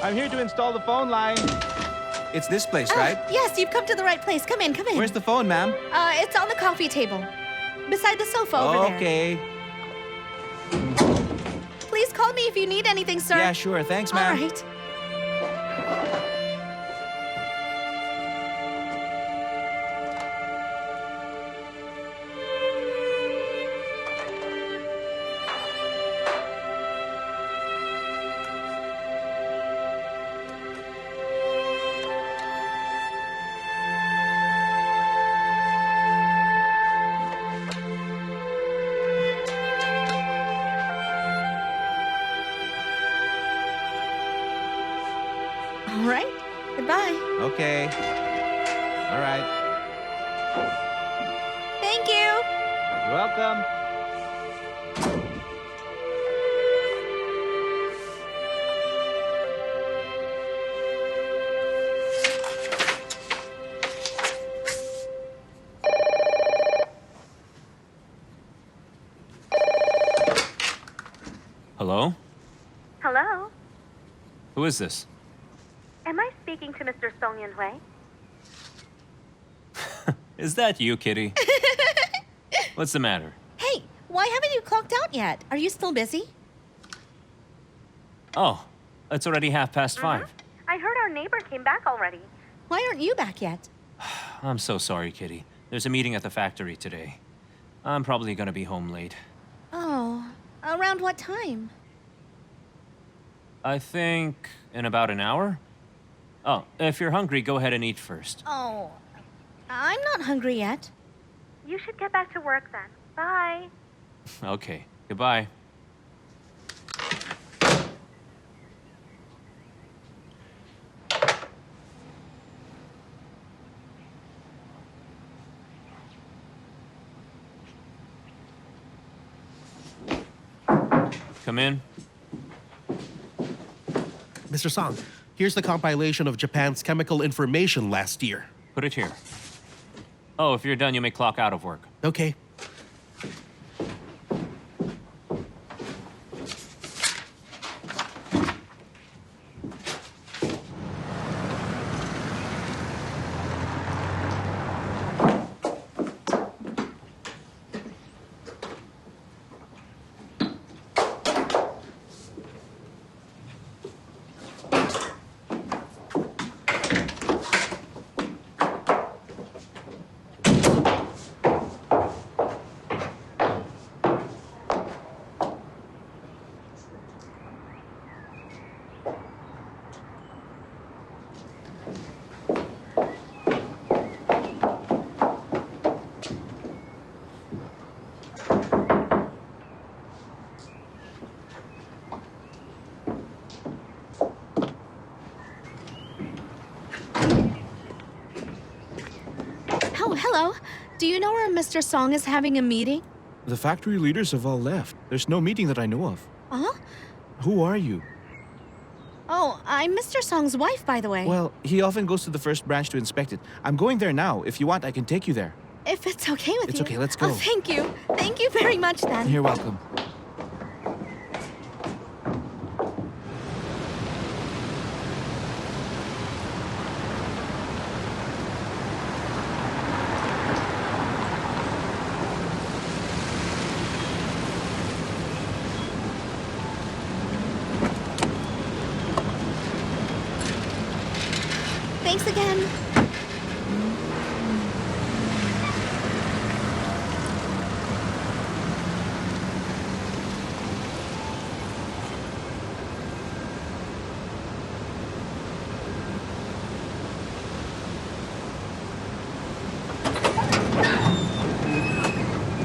I'm here to install the phone line. It's this place, right? Yes, you've come to the right place. Come in, come in. Where's the phone, ma'am? It's on the coffee table. Beside the sofa over there. Okay. Please call me if you need anything, sir. Yeah, sure. Thanks, ma'am. All right. All right. Goodbye. Okay. All right. Thank you. You're welcome. Hello? Hello? Who is this? Am I speaking to Mr. Song Yunhui? Is that you, Kitty? What's the matter? Hey, why haven't you clocked out yet? Are you still busy? Oh, it's already 5:30. I heard our neighbor came back already. Why aren't you back yet? I'm so sorry, Kitty. There's a meeting at the factory today. I'm probably gonna be home late. Oh, around what time? I think in about an hour? Oh, if you're hungry, go ahead and eat first. Oh, I'm not hungry yet. You should get back to work then. Bye. Okay, goodbye. Come in. Mr. Song, here's the compilation of Japan's chemical information last year. Put it here. Oh, if you're done, you may clock out of work. Okay. Oh, hello. Do you know where Mr. Song is having a meeting? The factory leaders have all left. There's no meeting that I know of. Huh? Who are you? Oh, I'm Mr. Song's wife, by the way. Well, he often goes to the first branch to inspect it. I'm going there now. If you want, I can take you there. If it's okay with It's you. okay, let's go. Oh, thank you. Thank you very much, then. You're welcome. Thanks again.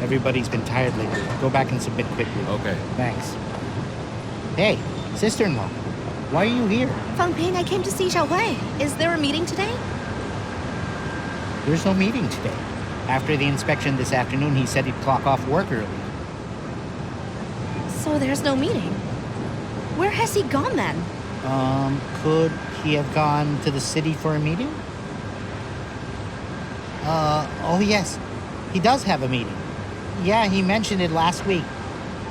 Everybody's been tired lately. Go back and submit quickly. Okay. Thanks. Hey, sister-in-law, why are you here? Fang Ping, I came to see Xiaolei. Is there a meeting today? There's no meeting today. After the inspection this afternoon, he said he'd clock off work early. So there's no meeting. Where has he gone then? Could he have gone to the city for a meeting? Oh yes, he does have a meeting. Yeah, he mentioned it last week.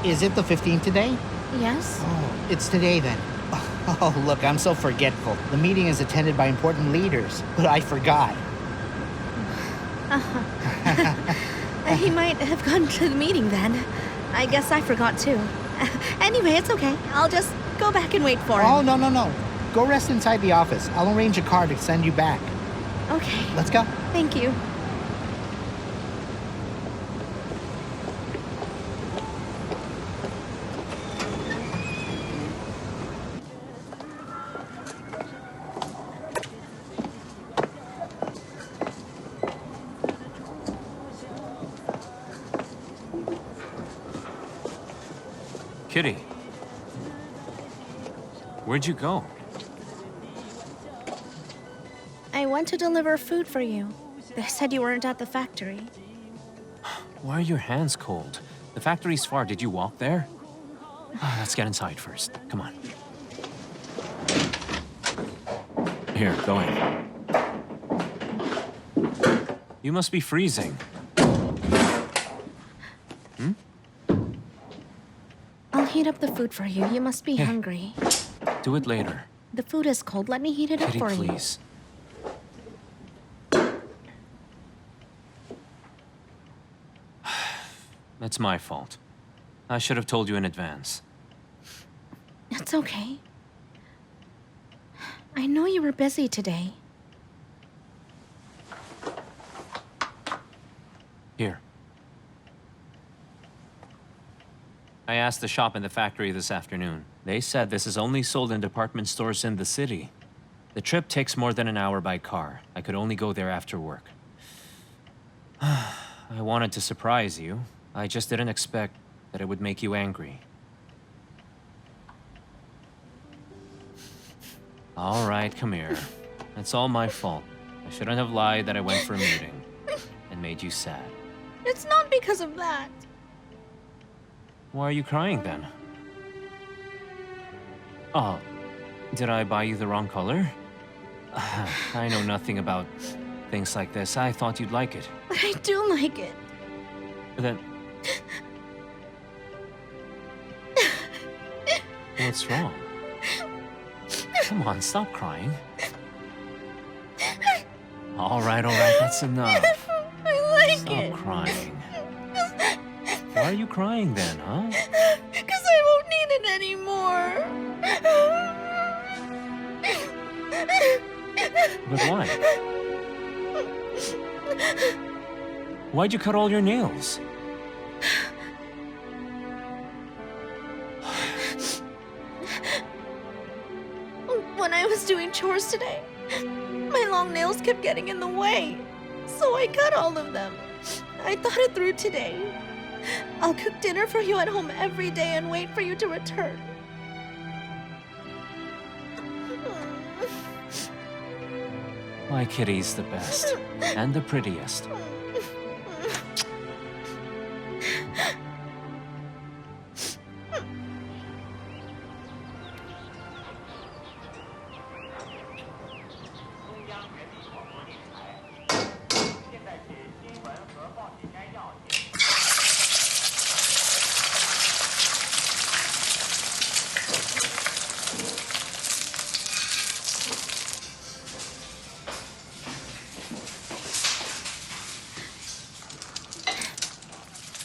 Is it the 15th today? Yes. Oh, it's today then. Oh, look, I'm so forgetful. The meeting is attended by important leaders, but I forgot. He might have gone to the meeting then. I guess I forgot too. Anyway, it's okay. I'll just go back and wait for him. Oh, no. Go rest inside the office. I'll arrange a car to send you back. Okay. Let's go. Thank you. Kitty. Where'd you go? I went to deliver food for you. They said you weren't at the factory. Why are your hands cold? The factory's far. Did you walk there? Let's get inside first. Come on. Here, go in. You must be freezing. I'll heat up the food for you. You must be hungry. Do it later. The food is cold. Let me heat it up Kitty, for please. It's my fault. I should have told you in advance. you. It's okay. I know you were busy today. Here. I asked the shop in the factory this afternoon. They said this is only sold in department stores in the city. The trip takes more than an hour by car. I could only go there after work. I wanted to surprise you. I just didn't expect that it would make you angry. All right, come here. It's all my fault. I shouldn't have lied that I went for a meeting and made you sad. It's not because of that. Why are you crying then? Oh, did I buy you the wrong color? I know nothing about things like this. I thought you'd like it. But I do like it. Then... What's wrong? Come on, stop crying. All right, that's enough. I like it. Stop crying. Why are you crying then, huh? Because I won't need it anymore. But why? Why'd you cut all your nails? When I was doing chores today, my long nails kept getting in the way. So I cut all of them. I thought it through today. I'll cook dinner for you at home every day and wait for you to return. My kitty's the best. And the prettiest.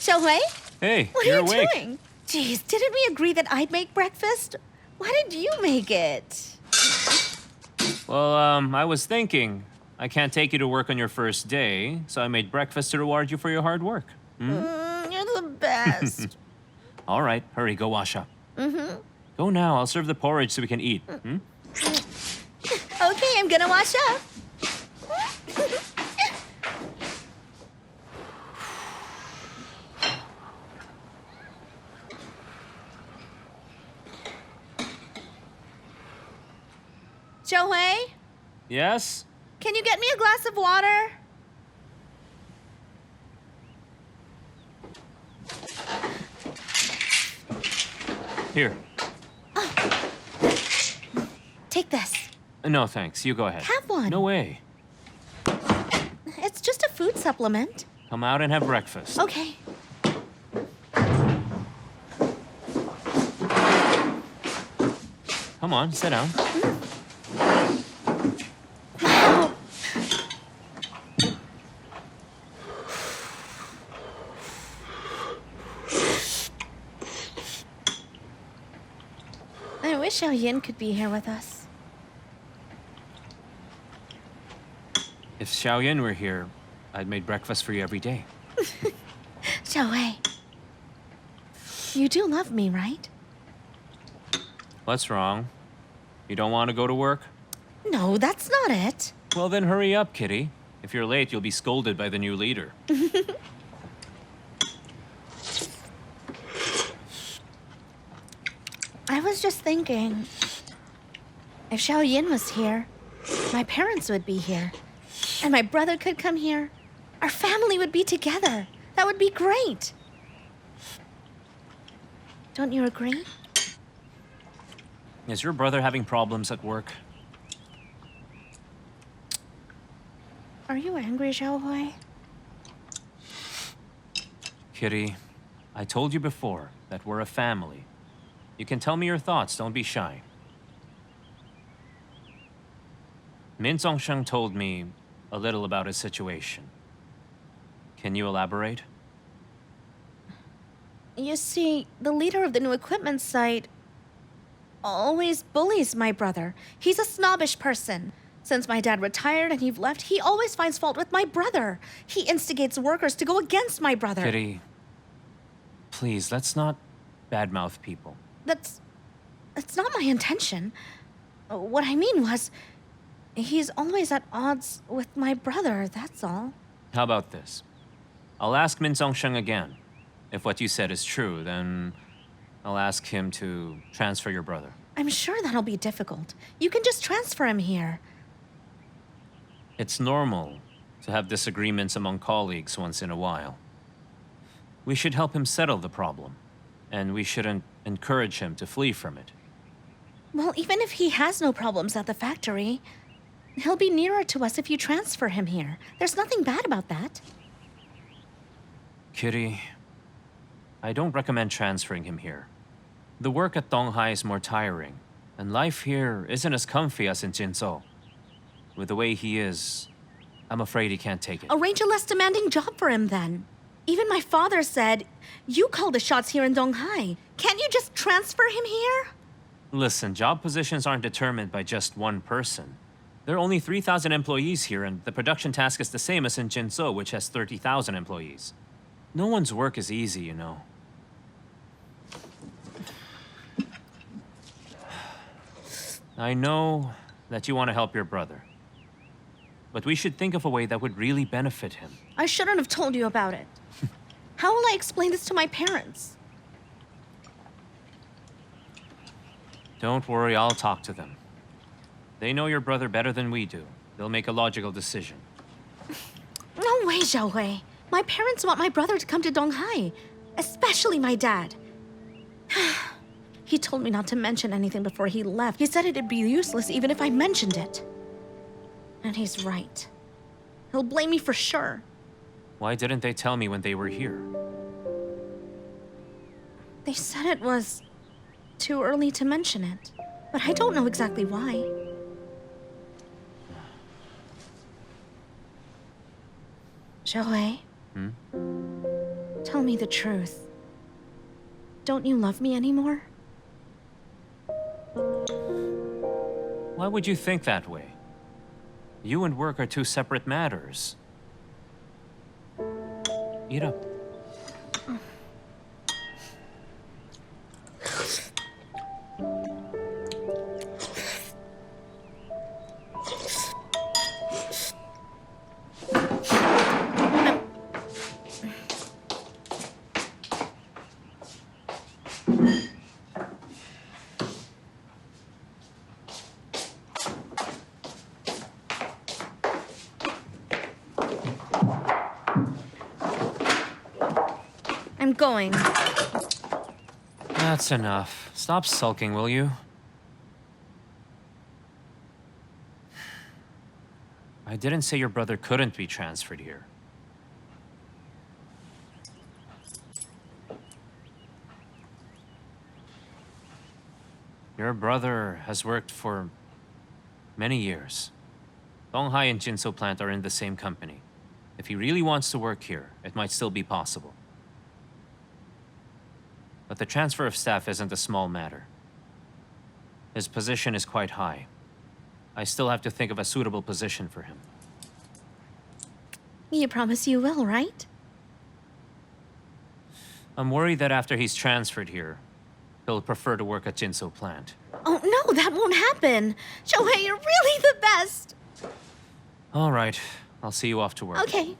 Xiaolei? Hey, What you're are you awake. doing? Jeez, didn't we agree that I'd make breakfast? Why did you make it? Well, I was thinking, I can't take you to work on your first day, so I made breakfast to reward you for your hard work. You're the best. All right, hurry, go wash up. Go now, I'll serve the porridge so we can eat. Okay, I'm gonna wash up. Xiaolei, Yes? can you get me a glass of water? Here. Take this. No, thanks. You go ahead. Have one. No way. It's just a food supplement. Come out and have breakfast. Okay. Come on, sit down. I wish Xiaoyan could be here with us. If Xiaoyan were here, I'd make breakfast for you every day. Xiaolei, you do love me, right? What's wrong? You don't want to go to work? No, that's not it. Well, then hurry up, kitty. If you're late, you'll be scolded by the new leader. I was just thinking, if Xiaoyan was here, my parents would be here, and my brother could come here. Our family would be together. That would be great. Don't you agree? Is your brother having problems at work? Are you angry, Xiaohui? Kitty, I told you before that we're a family. You can tell me your thoughts, don't be shy. Min Zongsheng told me a little about his situation. Can you elaborate? You see, the leader of the new equipment site always bullies my brother. He's a snobbish person. Since my dad retired and you've left, he always finds fault with my brother. He instigates workers to go against my brother. Kitty, please, let's not badmouth people. That's not my intention. What I mean was, he's always at odds with my brother, that's all. How about this? I'll ask Min Zongsheng again. If what you said is true, then I'll ask him to transfer your brother. I'm sure that'll be difficult. You can just transfer him here. It's normal to have disagreements among colleagues once in a while. We should help him settle the problem, and we shouldn't encourage him to flee from it. Well, even if he has no problems at the factory, he'll be nearer to us if you transfer him here. There's nothing bad about that. Kitty, I don't recommend transferring him here. The work at Donghai is more tiring, and life here isn't as comfy as in Jinzhou. With the way he is, I'm afraid he can't take it. Arrange a less demanding job for him then. Even my father said, you call the shots here in Donghai. Can't you just transfer him here? Listen, job positions aren't determined by just one person. There are only 3,000 employees here, and the production task is the same as in Jinzhou, which has 30,000 employees. No one's work is easy, you know. I know that you want to help your brother, but we should think of a way that would really benefit him. I shouldn't have told you about it. How will I explain this to my parents? Don't worry, I'll talk to them. They know your brother better than we do. They'll make a logical decision. No way, Xiaohui. My parents want my brother to come to Donghai, especially my dad. He told me not to mention anything before he left. He said it'd be useless even if I mentioned it. And he's right. He'll blame me for sure. Why didn't they tell me when they were here? They said it was too early to mention it, but I don't know exactly why. Xiaohui? Tell me the truth. Don't you love me anymore? Why would you think that way? You and work are two separate matters. Eat up. I'm going. That's enough. Stop sulking, will you? I didn't say your brother couldn't be transferred here. Your brother has worked for many years. Donghai and Jinso plant are in the same company. If he really wants to work here, it might still be possible. But the transfer of staff isn't a small matter. His position is quite high. I still have to think of a suitable position for him. You promise you will, right? I'm worried that after he's transferred here, he'll prefer to work at Jinso plant. Oh no, that won't happen. Xiaolei, you're really the best. All right, I'll see you off to work. Okay.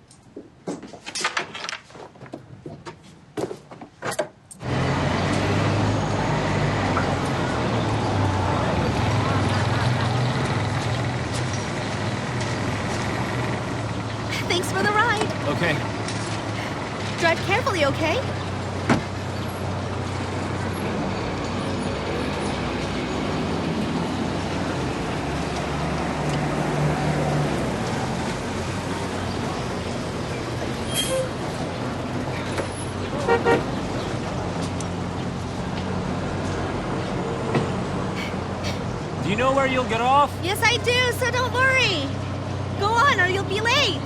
Thanks for the ride. Okay. Drive carefully, okay? Do you know where you'll get off? Yes, I do, so don't worry. Go on or you'll be late.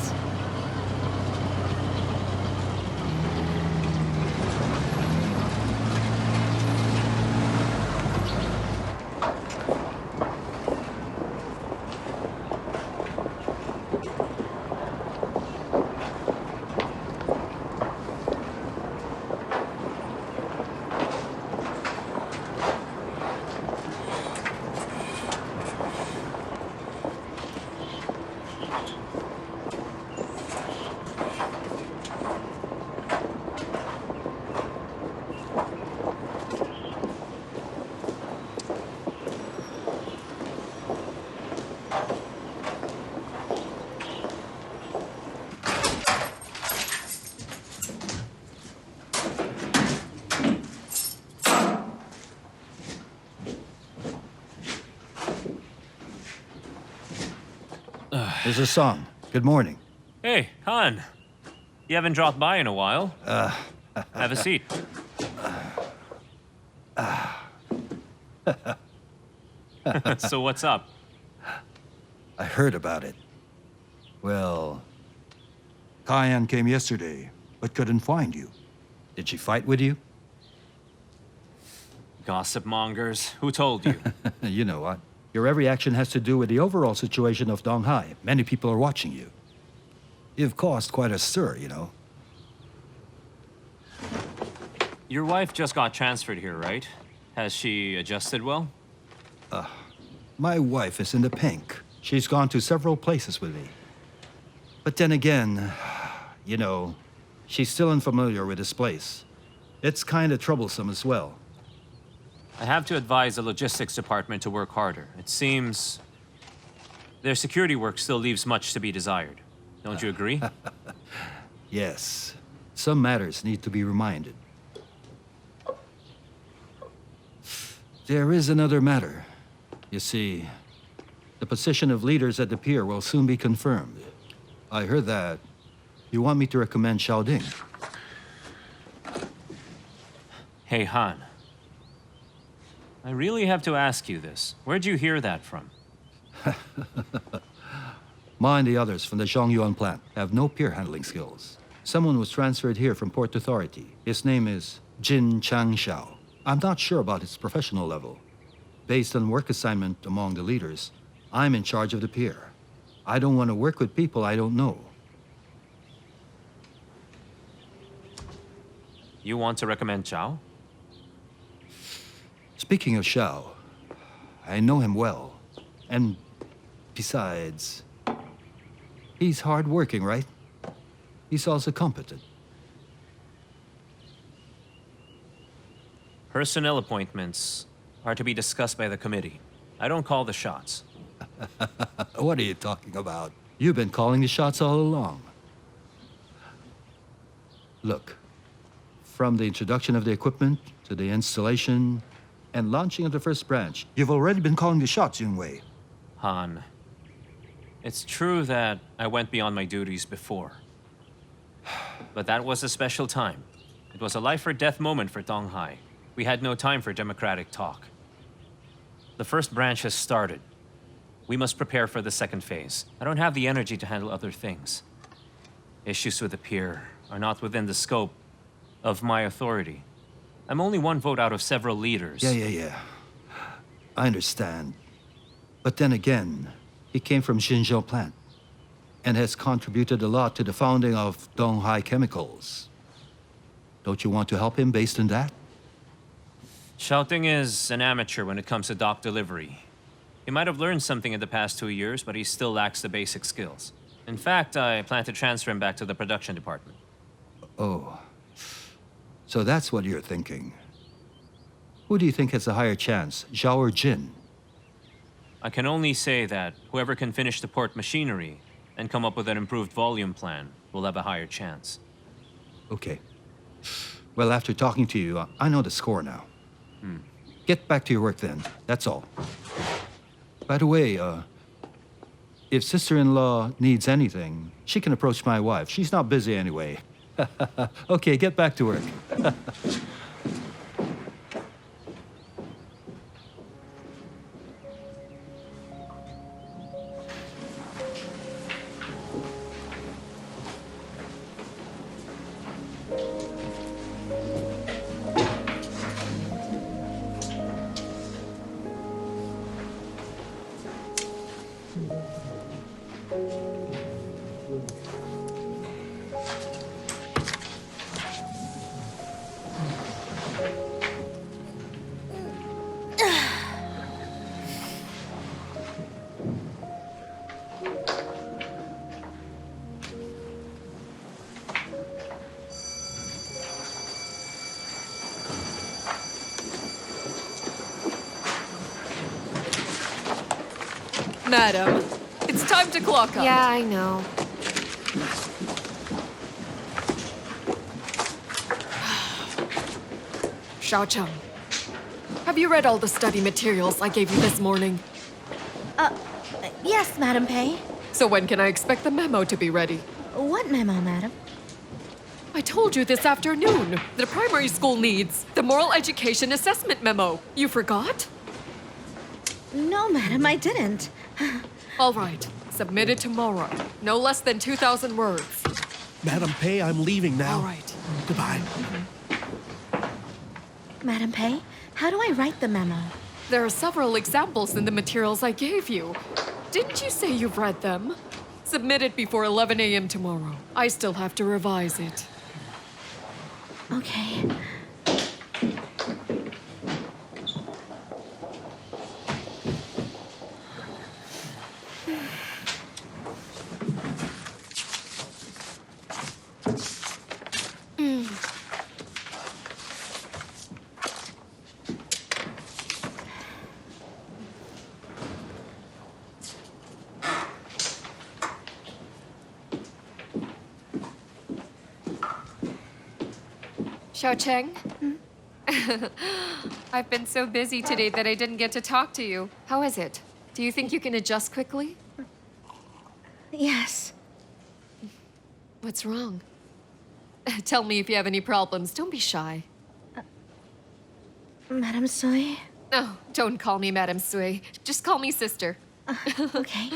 This is Song. Good morning. Hey, Han. You haven't dropped by in a while. Have a seat. So what's up? I heard about it. Well, Kaiyan came yesterday, but couldn't find you. Did she fight with you? Gossip mongers. Who told you? You know what? Your every action has to do with the overall situation of Donghai. Many people are watching you. You've caused quite a stir, you know. Your wife just got transferred here, right? Has she adjusted well? My wife is in the pink. She's gone to several places with me. But then again, you know, she's still unfamiliar with this place. It's kind of troublesome as well. I have to advise the logistics department to work harder. It seems their security work still leaves much to be desired. Don't you agree? Yes, some matters need to be reminded. There is another matter. You see, the position of leaders at the pier will soon be confirmed. I heard that you want me to recommend Xiaoding. Hey, Han. I really have to ask you this. Where'd you hear that from? Ma and the others from the Zhongyuan plant have no pier handling skills. Someone was transferred here from Port Authority. His name is Jin Changshao. I'm not sure about his professional level. Based on work assignment among the leaders, I'm in charge of the pier. I don't want to work with people I don't know. You want to recommend Zhao? Speaking of Xiao, I know him well. And besides, he's hardworking, right? He's also competent. Personnel appointments are to be discussed by the committee. I don't call the shots. What are you talking about? You've been calling the shots all along. Look, from the introduction of the equipment to the installation and launching of the first branch, you've already been calling the shots, Yunhui. Han, it's true that I went beyond my duties before. But that was a special time. It was a life or death moment for Donghai. We had no time for democratic talk. The first branch has started. We must prepare for the second phase. I don't have the energy to handle other things. Issues with the pier are not within the scope of my authority. I'm only one vote out of several leaders. Yeah. I understand. But then again, he came from Xinzhou plant and has contributed a lot to the founding of Donghai Chemicals. Don't you want to help him based on that? Xiaoting is an amateur when it comes to dock delivery. He might have learned something in the past 2 years, but he still lacks the basic skills. In fact, I plan to transfer him back to the production department. Oh. So that's what you're thinking. Who do you think has a higher chance, Zhao or Jin? I can only say that whoever can finish the port machinery and come up with an improved volume plan will have a higher chance. Okay. Well, after talking to you, I know the score now. Get back to your work then. That's all. By the way, if sister-in-law needs anything, she can approach my wife. She's not busy anyway. Okay, get back to work. Madam, it's time to clock up. Yeah, I know. Xiaocheng, have you read all the study materials I gave you this morning? Yes, Madam Pei. So when can I expect the memo to be ready? What memo, Madam? I told you this afternoon. The primary school needs the moral education assessment memo. You forgot? No, Madam, I didn't. All right, submit it tomorrow. No less than 2,000 words. Madam Pei, I'm leaving now. All right. Goodbye. Madam Pei, how do I write the memo? There are several examples in the materials I gave you. Didn't you say you've read them? Submit it before 11 a.m. tomorrow. I still have to revise it. Okay. Xiaocheng? I've been so busy today that I didn't get to talk to you. How is it? Do you think you can adjust quickly? Yes. What's wrong? Tell me if you have any problems. Don't be shy. Madam Sui? No, don't call me Madame Sui. Just call me sister. Okay.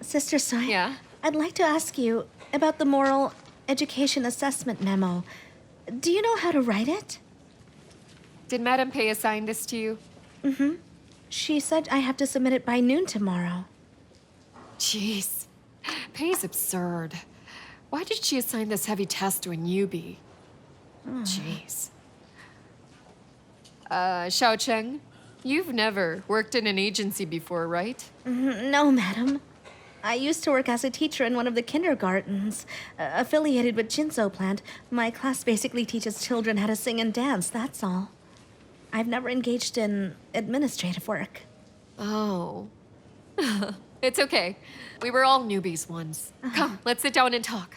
Sister Sui? Yeah? I'd like to ask you about the moral education assessment memo. Do you know how to write it? Did Madame Pei assign this to you? Mm-hmm. She said I have to submit it by noon tomorrow. Jeez. Pei's absurd. Why did she assign this heavy test to a newbie? Jeez. Xiaocheng, you've never worked in an agency before, right? No, madam. I used to work as a teacher in one of the kindergartens. Affiliated with Jinzhou plant, my class basically teaches children how to sing and dance, that's all. I've never engaged in administrative work. Oh. It's okay. We were all newbies once. Come, let's sit down and talk.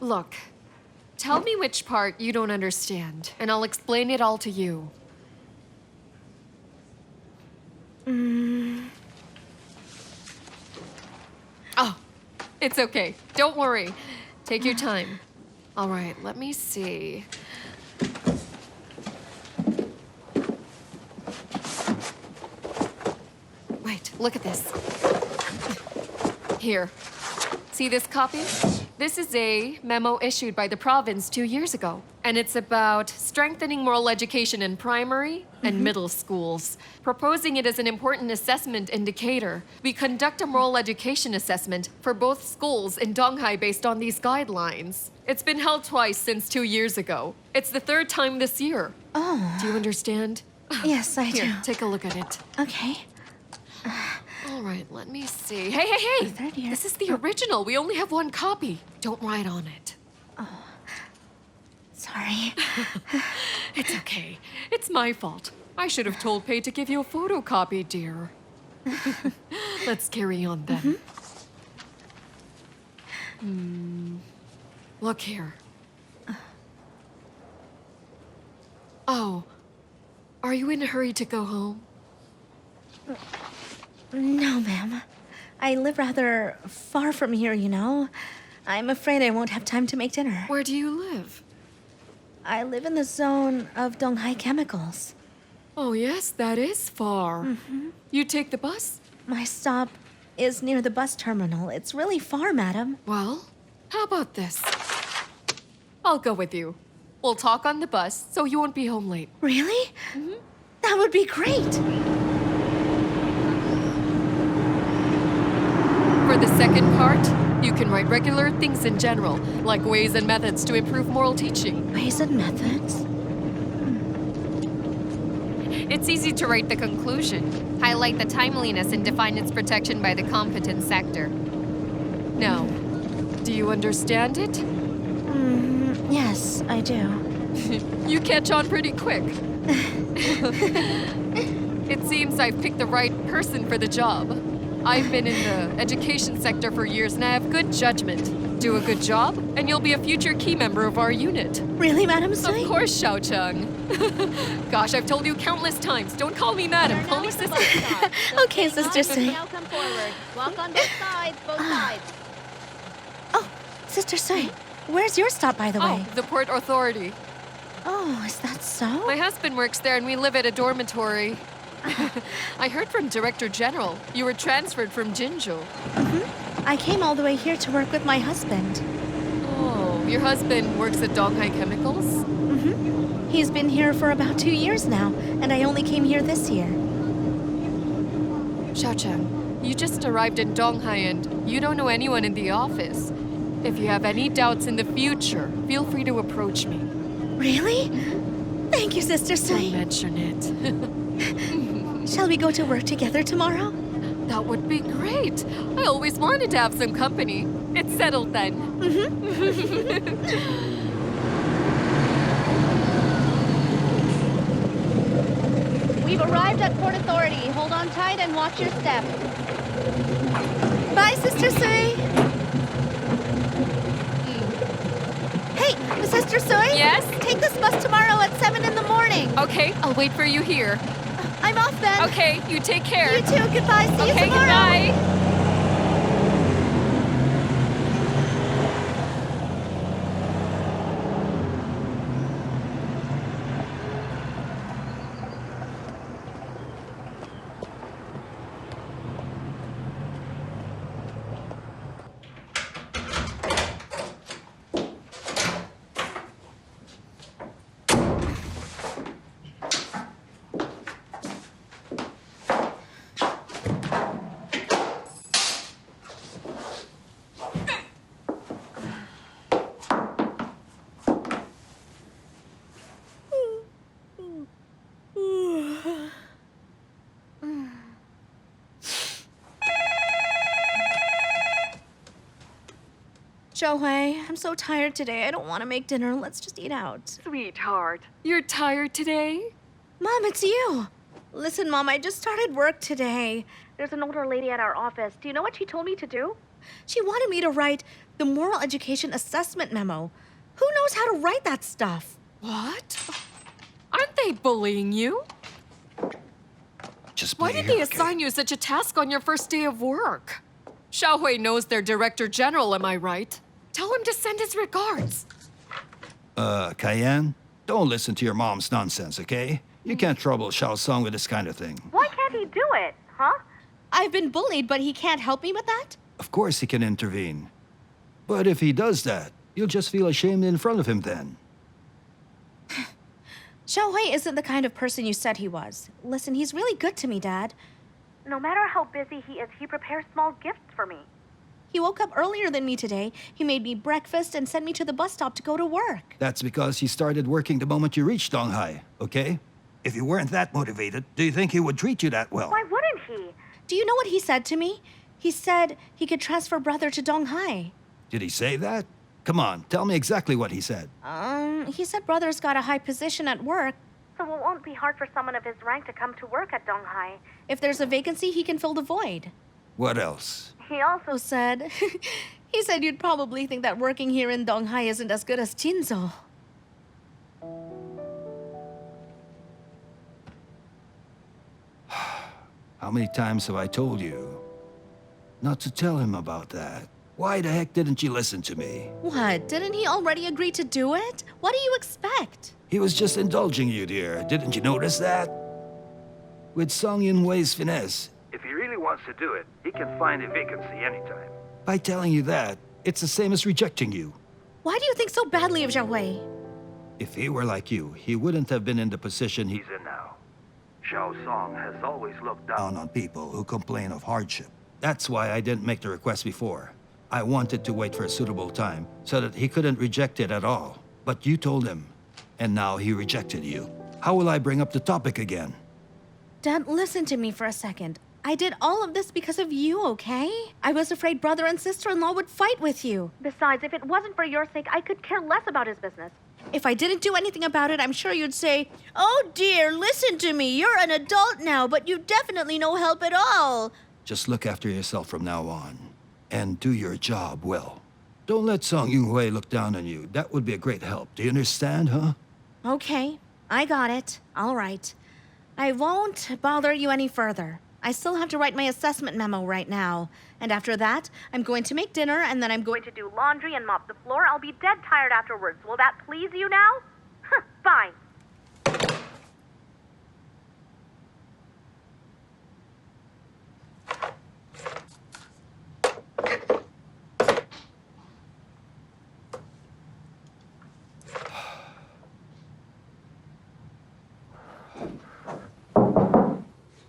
Look, tell me which part you don't understand, and I'll explain it all to you. Oh, it's okay. Don't worry. Take your time. All right, let me see. look at this. Here. See this copy? This is a memo issued by the province 2 years ago. And it's about strengthening moral education in primary and middle schools, proposing it as an important assessment indicator. We conduct a moral education assessment for both schools in Donghai based on these guidelines. It's been held twice since 2 years ago. It's the third time this year. Oh. Do you understand? Yes, I do. Here, take a look at it. Okay. All right, let me see. Hey! Third year. This is the original. We only have one copy. Don't write on it. Sorry. It's okay. It's my fault. I should have told Pei to give you a photocopy, dear. Let's carry on then. Look here. Oh, are you in a hurry to go home? No, ma'am. I live rather far from here, you know. I'm afraid I won't have time to make dinner. Where do you live? I live in the zone of Donghai Chemicals. Oh, yes, that is far. You take the bus? My stop is near the bus terminal. It's really far, madam. Well, how about this? I'll go with you. We'll talk on the bus, so you won't be home late. Really? That would be great. For the second part, you can write regular things in general, like ways and methods to improve moral teaching. Ways and methods? It's easy to write the conclusion. Highlight the timeliness and define its protection by the competent sector. Now, do you understand it? Yes, I do. You catch on pretty quick. It seems I've picked the right person for the job. I've been in the education sector for years and I have good judgment. Do a good job, and you'll be a future key member of our unit. Really, Madam Sui? Of course, Xiao Cheng. Gosh, I've told you countless times. Don't call me madam, call me sister. Okay, Sister Sui. Now come forward. Walk on both sides, both sides. Oh, Sister Sui, where's your stop, by the way? Oh, the Port Authority. Oh, is that so? My husband works there and we live at a dormitory. I heard from Director General. You were transferred from Jinzhou. I came all the way here to work with my husband. Oh, your husband works at Donghai Chemicals? He's been here for about 2 years now, and I only came here this year. Xiao Cheng, you just arrived in Donghai and you don't know anyone in the office. If you have any doubts in the future, feel free to approach me. Really? Thank you, Sister Don't Sui. mention it. Shall we go to work together tomorrow? That would be great. I always wanted to have some company. It's settled then. We've arrived at Port Authority. Hold on tight and watch your step. Bye, Sister Sui. Hey, Sister Sui? Yes? Take this bus tomorrow at 7 in the morning. Okay, I'll wait for you here. I'm off then. Okay, you take care. You too. Goodbye. See you Okay, tomorrow. goodbye. Xiaolei, I'm so tired today. I don't want to make dinner. Let's just eat out. Sweetheart, you're tired today? Mom, it's you. Listen, Mom, I just started work today. There's an older lady at our office. Do you know what she told me to do? She wanted me to write the moral education assessment memo. Who knows how to write that stuff? What? Aren't they bullying you? Just Why play did they here, okay? assign you such a task on your first day of work? Xiaohui knows their director general, am I right? Tell him to send his regards. Kaiyan, don't listen to your mom's nonsense, okay? You can't trouble Xiao Song with this kind of thing. Why can't he do it, huh? I've been bullied, but he can't help me with that? Of course he can intervene. But if he does that, you'll just feel ashamed in front of him then. Xiaolei isn't the kind of person you said he was. Listen, he's really good to me, Dad. No matter how busy he is, he prepares small gifts for me. He woke up earlier than me today. He made me breakfast and sent me to the bus stop to go to work. That's because he started working the moment you reached Donghai, okay? If you weren't that motivated, do you think he would treat you that well? Why wouldn't he? Do you know what he said to me? He said he could transfer brother to Donghai. Did he say that? Come on, tell me exactly what he said. He said brother's got a high position at work. So it won't be hard for someone of his rank to come to work at Donghai. If there's a vacancy, he can fill the void. What else? He also said... he said you'd probably think that working here in Donghai isn't as good as Jinzhou. How many times have I told you not to tell him about that? Why the heck didn't you listen to me? What? Didn't he already agree to do it? What do you expect? He was just indulging you, dear. Didn't you notice that? With Song Yunhui's finesse, if he really wants to do it, he can find a vacancy anytime. By telling you that, it's the same as rejecting you. Why do you think so badly of Xiaolei? If he were like you, he wouldn't have been in the position he's in now. Xiao Song has always looked down on people who complain of hardship. That's why I didn't make the request before. I wanted to wait for a suitable time so that he couldn't reject it at all. But you told him, and now he rejected you. How will I bring up the topic again? Dad, listen to me for a second. I did all of this because of you, okay? I was afraid brother and sister-in-law would fight with you. Besides, if it wasn't for your sake, I could care less about his business. If I didn't do anything about it, I'm sure you'd say, "Oh dear, listen to me. You're an adult now, but you definitely no help at all." Just look after yourself from now on, and do your job well. Don't let Song Yunhui look down on you. That would be a great help. Do you understand, huh? Okay, I got it. All right. I won't bother you any further. I still have to write my assessment memo right now. And after that, I'm going to make dinner, and then I'm going to To do laundry and mop the floor, I'll be dead tired afterwards. Will that please you now? Fine.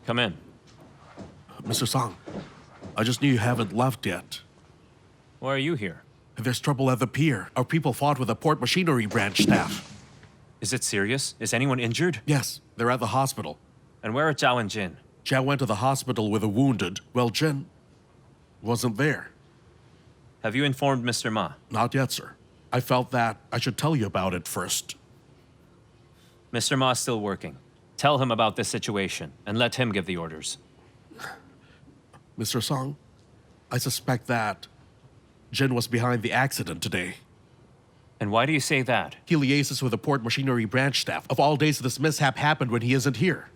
Come in. Mr. Song, I just knew you haven't left yet. Why are you here? There's trouble at the pier. Our people fought with the port machinery branch staff. Is it serious? Is anyone injured? Yes, they're at the hospital. And where are Zhao and Jin? Zhao went to the hospital with a wounded. Well, Jin wasn't there. Have you informed Mr. Ma? Not yet, sir. I felt that I should tell you about it first. Mr. Ma is still working. Tell him about this situation and let him give the orders. Mr. Song, I suspect that Jin was behind the accident today. And why do you say that? He liaises with the port machinery branch staff. Of all days, this mishap happened when he isn't here.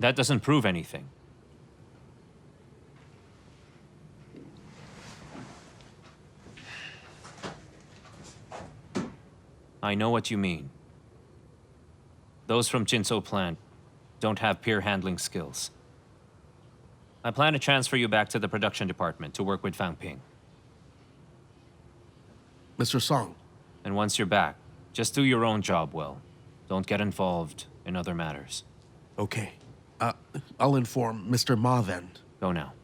That doesn't prove anything. I know what you mean. Those from Jinzhou plant don't have pier handling skills. I plan to transfer you back to the production department to work with Fang Ping. Mr. Song. And once you're back, just do your own job well. Don't get involved in other matters. Okay. I'll inform Mr. Ma then. Go now.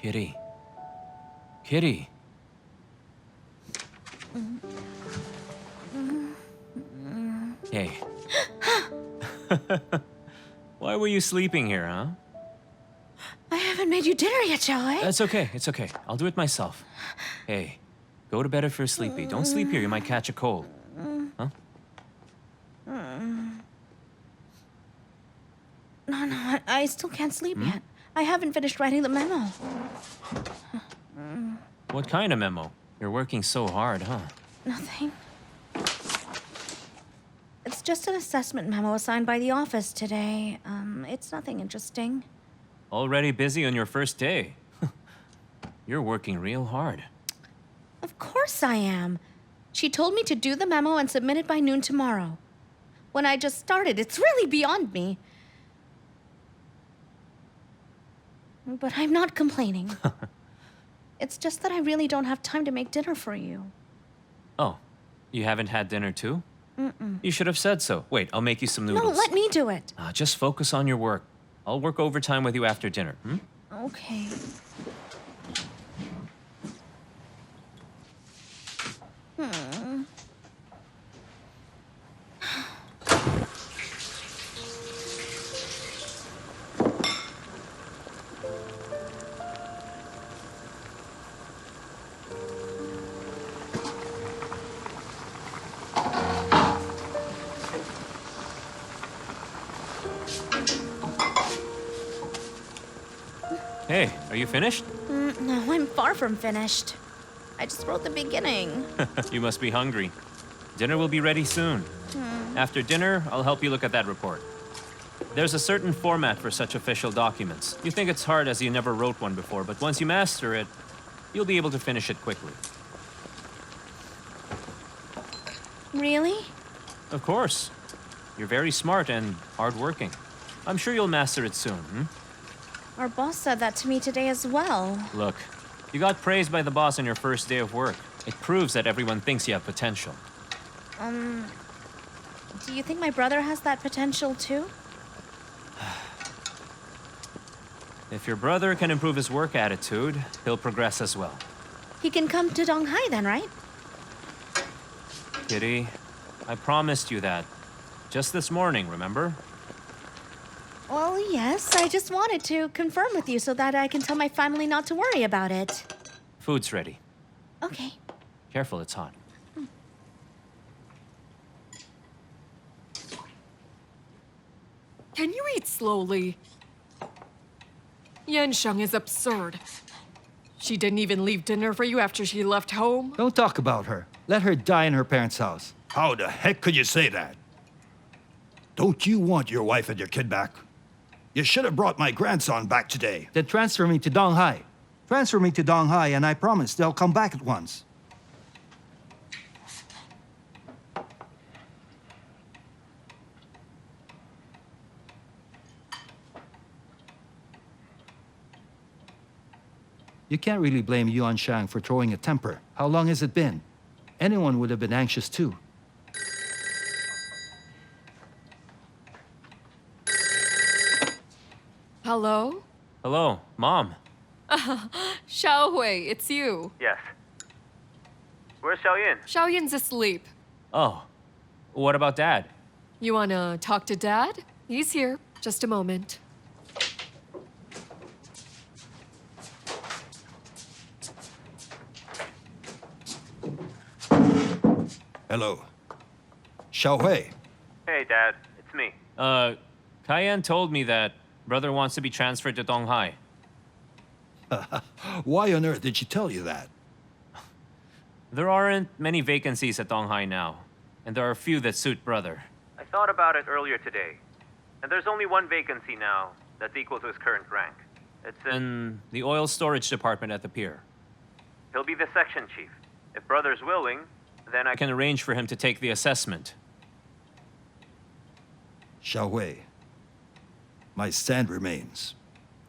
Kitty. Kitty. Hey. Why were you sleeping here, huh? I haven't made you dinner yet, Xiaolei. That's okay, it's okay. I'll do it myself. Hey, go to bed if you're sleepy. Don't sleep here, you might catch a cold. Huh? No, I still can't sleep yet. I haven't finished writing the memo. What kind of memo? You're working so hard, huh? Nothing. It's just an assessment memo assigned by the office today. It's nothing interesting. Already busy on your first day. You're working real hard. Of course I am. She told me to do the memo and submit it by noon tomorrow. When I just started, it's really beyond me. But I'm not complaining. It's just that I really don't have time to make dinner for you. Oh, you haven't had dinner too? You should have said so. Wait, I'll make you some noodles. No, let me do it. Just focus on your work. I'll work overtime with you after dinner, Okay. Hey, are you finished? No, I'm far from finished. I just wrote the beginning. You must be hungry. Dinner will be ready soon. After dinner, I'll help you look at that report. There's a certain format for such official documents. You think it's hard as you never wrote one before, but once you master it, you'll be able to finish it quickly. Really? Of course. You're very smart and hardworking. I'm sure you'll master it soon, Our boss said that to me today as well. Look, you got praised by the boss on your first day of work. It proves that everyone thinks you have potential. Do you think my brother has that potential too? If your brother can improve his work attitude, he'll progress as well. He can come to Donghai then, right? Kitty, I promised you that. Just this morning, remember? Well, yes. I just wanted to confirm with you so that I can tell my family not to worry about it. Food's ready. Okay. Careful, it's hot. Can you eat slowly? Yansheng is absurd. She didn't even leave dinner for you after she left home. Don't talk about her. Let her die in her parents' house. How the heck could you say that? Don't you want your wife and your kid back? You should have brought my grandson back today. Then transfer me to Donghai. Transfer me to Donghai, and I promise they'll come back at once. You can't really blame Yuan Shang for throwing a temper. How long has it been? Anyone would have been anxious too. Hello? Hello, Mom. Xiaolei, it's you. Yes. Where's Xiaoyan? Xiaoyan's asleep. Oh, what about Dad? You wanna talk to Dad? He's here. Just a moment. Hello. Xiaohui. Hey, Dad. It's me. Kaiyan told me that brother wants to be transferred to Donghai. Why on earth did she tell you that? There aren't many vacancies at Donghai now, and there are a few that suit brother. I thought about it earlier today, and there's only one vacancy now that's equal to his current rank. It's in the oil storage department at the pier. He'll be the section chief. If brother's willing, then I can arrange for him to take the assessment. Xiaohui, my stand remains.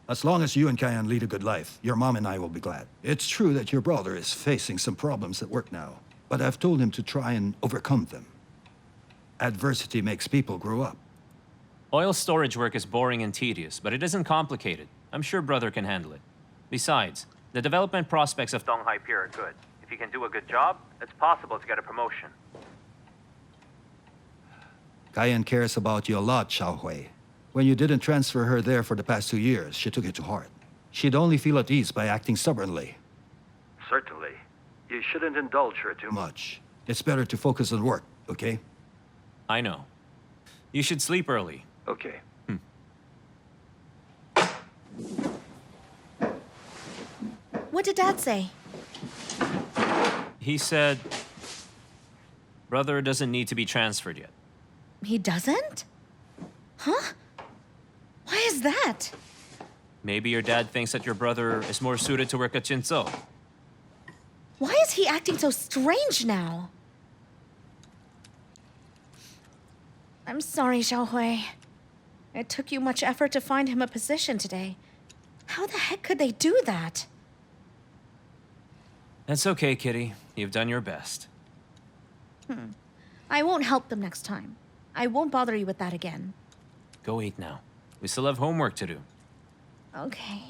As long as you and Kaiyan lead a good life, your mom and I will be glad. It's true that your brother is facing some problems at work now, but I've told him to try and overcome them. Adversity makes people grow up. Oil storage work is boring and tedious, but it isn't complicated. I'm sure brother can handle it. Besides, the development prospects of Donghai Pier are good. If you can do a good job, it's possible to get a promotion. Kaiyan cares about you a lot, Xiaolei. When you didn't transfer her there for the past 2 years, she took it to heart. She'd only feel at ease by acting stubbornly. Certainly. You shouldn't indulge her too much. It's better to focus on work, okay? I know. You should sleep early. Okay. What did Dad say? He said, brother doesn't need to be transferred yet. He doesn't? Huh? Why is that? Maybe your dad thinks that your brother is more suited to work at Jinzhou. Why is he acting so strange now? I'm sorry, Xiaolei. It took you much effort to find him a position today. How the heck could they do that? That's okay, Kitty. You've done your best. I won't help them next time. I won't bother you with that again. Go eat now. We still have homework to do. Okay.